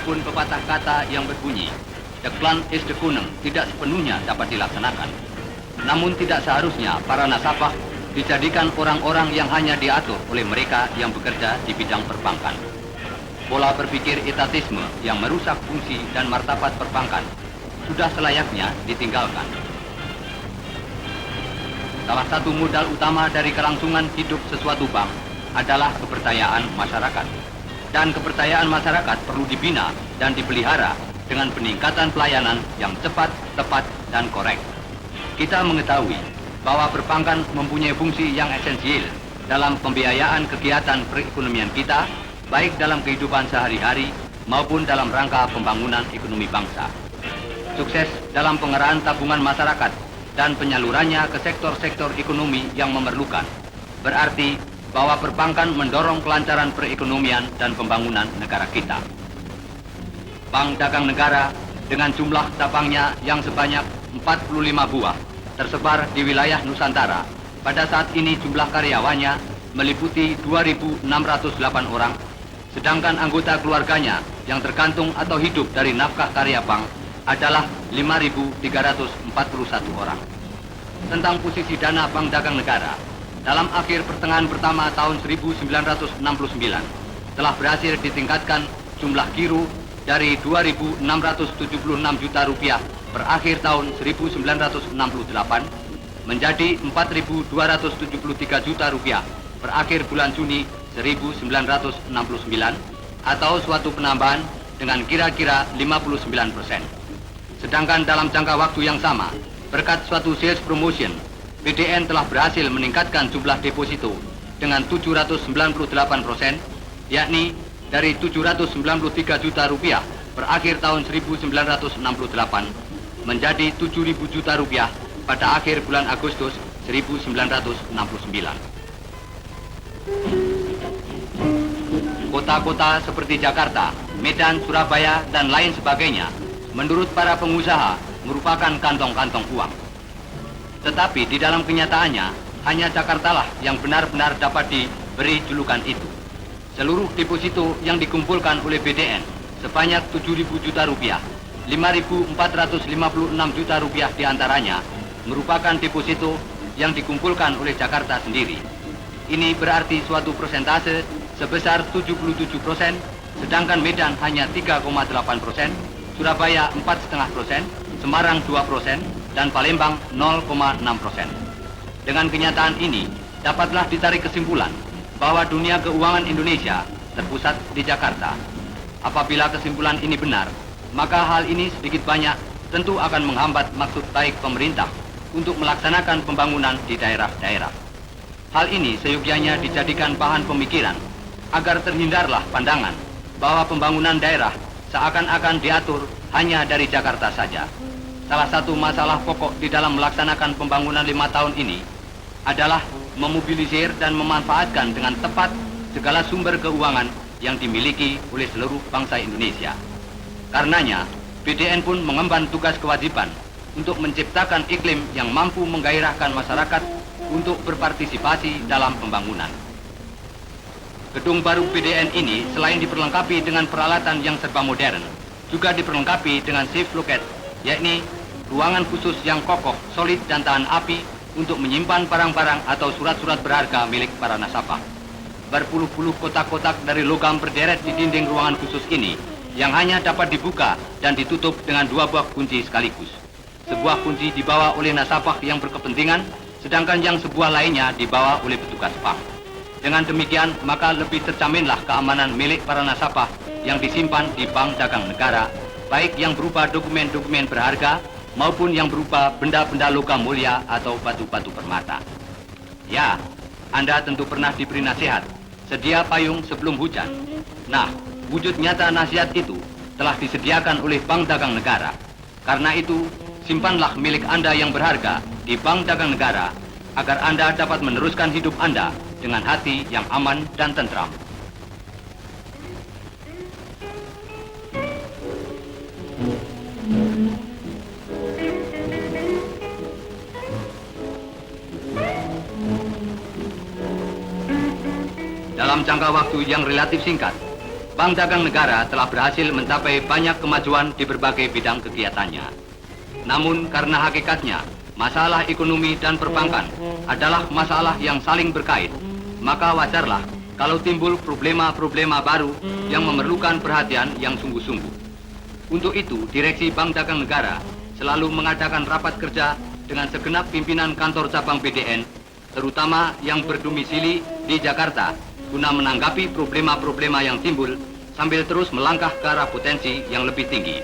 Meskipun pepatah kata yang berbunyi, "The clan is the kuneng" tidak sepenuhnya dapat dilaksanakan. Namun tidak seharusnya para nasabah dijadikan orang-orang yang hanya diatur oleh mereka yang bekerja di bidang perbankan. Pola berpikir etatisme yang merusak fungsi dan martabat perbankan sudah selayaknya ditinggalkan. Salah satu modal utama dari kelangsungan hidup sesuatu bank adalah kepercayaan masyarakat. Dan kepercayaan masyarakat perlu dibina dan dipelihara dengan peningkatan pelayanan yang cepat, tepat, dan korek. Kita mengetahui bahwa perbankan mempunyai fungsi yang esensial dalam pembiayaan kegiatan perekonomian kita, baik dalam kehidupan sehari-hari maupun dalam rangka pembangunan ekonomi bangsa. Sukses dalam pengerahan tabungan masyarakat dan penyalurannya ke sektor-sektor ekonomi yang memerlukan berarti bahwa perbankan mendorong kelancaran perekonomian dan pembangunan negara kita. Bank Dagang Negara dengan jumlah cabangnya yang sebanyak 45 buah tersebar di wilayah Nusantara. Pada saat ini jumlah karyawannya meliputi 2.608 orang, sedangkan anggota keluarganya yang tergantung atau hidup dari nafkah karya bank adalah 5.341 orang. Tentang posisi dana Bank Dagang Negara, dalam akhir pertengahan pertama tahun 1969 telah berhasil ditingkatkan jumlah giro dari 2.676 juta rupiah per akhir tahun 1968 menjadi 4.273 juta rupiah per akhir bulan Juni 1969 atau suatu penambahan dengan kira-kira 59%. Sedangkan dalam jangka waktu yang sama, berkat suatu sales promotion, BDN telah berhasil meningkatkan jumlah deposito dengan 798%, yakni dari 793 juta rupiah per akhir tahun 1968 menjadi 7.000 juta rupiah pada akhir bulan Agustus 1969. Kota-kota seperti Jakarta, Medan, Surabaya, dan lain sebagainya menurut para pengusaha merupakan kantong-kantong uang. Tetapi di dalam kenyataannya, hanya Jakartalah yang benar-benar dapat diberi julukan itu. Seluruh deposito yang dikumpulkan oleh BDN sebanyak 7.000 juta rupiah, 5.456 juta rupiah diantaranya merupakan deposito yang dikumpulkan oleh Jakarta sendiri. Ini berarti suatu persentase sebesar 77%, sedangkan Medan hanya 3,8%, Surabaya 4,5%, Semarang 2%, dan Palembang 0,6%. Dengan kenyataan ini, dapatlah ditarik kesimpulan bahwa dunia keuangan Indonesia terpusat di Jakarta. Apabila kesimpulan ini benar, maka hal ini sedikit banyak tentu akan menghambat maksud baik pemerintah untuk melaksanakan pembangunan di daerah-daerah. Hal ini seyogyanya dijadikan bahan pemikiran agar terhindarlah pandangan bahwa pembangunan daerah seakan-akan diatur hanya dari Jakarta saja. Salah satu masalah pokok di dalam melaksanakan pembangunan 5 tahun ini adalah memobilisir dan memanfaatkan dengan tepat segala sumber keuangan yang dimiliki oleh seluruh bangsa Indonesia. Karenanya, BDN pun mengemban tugas kewajiban untuk menciptakan iklim yang mampu menggairahkan masyarakat untuk berpartisipasi dalam pembangunan. Gedung baru BDN ini selain diperlengkapi dengan peralatan yang serba modern, juga diperlengkapi dengan safe locket, yakni ruangan khusus yang kokoh, solid, dan tahan api untuk menyimpan barang-barang atau surat-surat berharga milik para nasabah. Berpuluh-puluh kotak-kotak dari logam berderet di dinding ruangan khusus ini yang hanya dapat dibuka dan ditutup dengan 2 buah kunci sekaligus. Sebuah kunci dibawa oleh nasabah yang berkepentingan, sedangkan yang sebuah lainnya dibawa oleh petugas bank. Dengan demikian, maka lebih terjaminlah keamanan milik para nasabah yang disimpan di Bank Dagang Negara, baik yang berupa dokumen-dokumen berharga maupun yang berupa benda-benda logam mulia atau batu-batu permata. Ya, Anda tentu pernah diberi nasihat, sedia payung sebelum hujan. Nah, wujud nyata nasihat itu telah disediakan oleh Bank Dagang Negara. Karena itu, simpanlah milik Anda yang berharga di Bank Dagang Negara agar Anda dapat meneruskan hidup Anda dengan hati yang aman dan tentram. Dalam jangka waktu yang relatif singkat, Bank Dagang Negara telah berhasil mencapai banyak kemajuan di berbagai bidang kegiatannya. Namun karena hakikatnya, masalah ekonomi dan perbankan adalah masalah yang saling berkait, maka wajarlah kalau timbul problema-problema baru yang memerlukan perhatian yang sungguh-sungguh. Untuk itu, Direksi Bank Dagang Negara selalu mengadakan rapat kerja dengan segenap pimpinan kantor cabang BDN, terutama yang berdomisili di Jakarta, guna menanggapi problema-problema yang timbul sambil terus melangkah ke arah potensi yang lebih tinggi.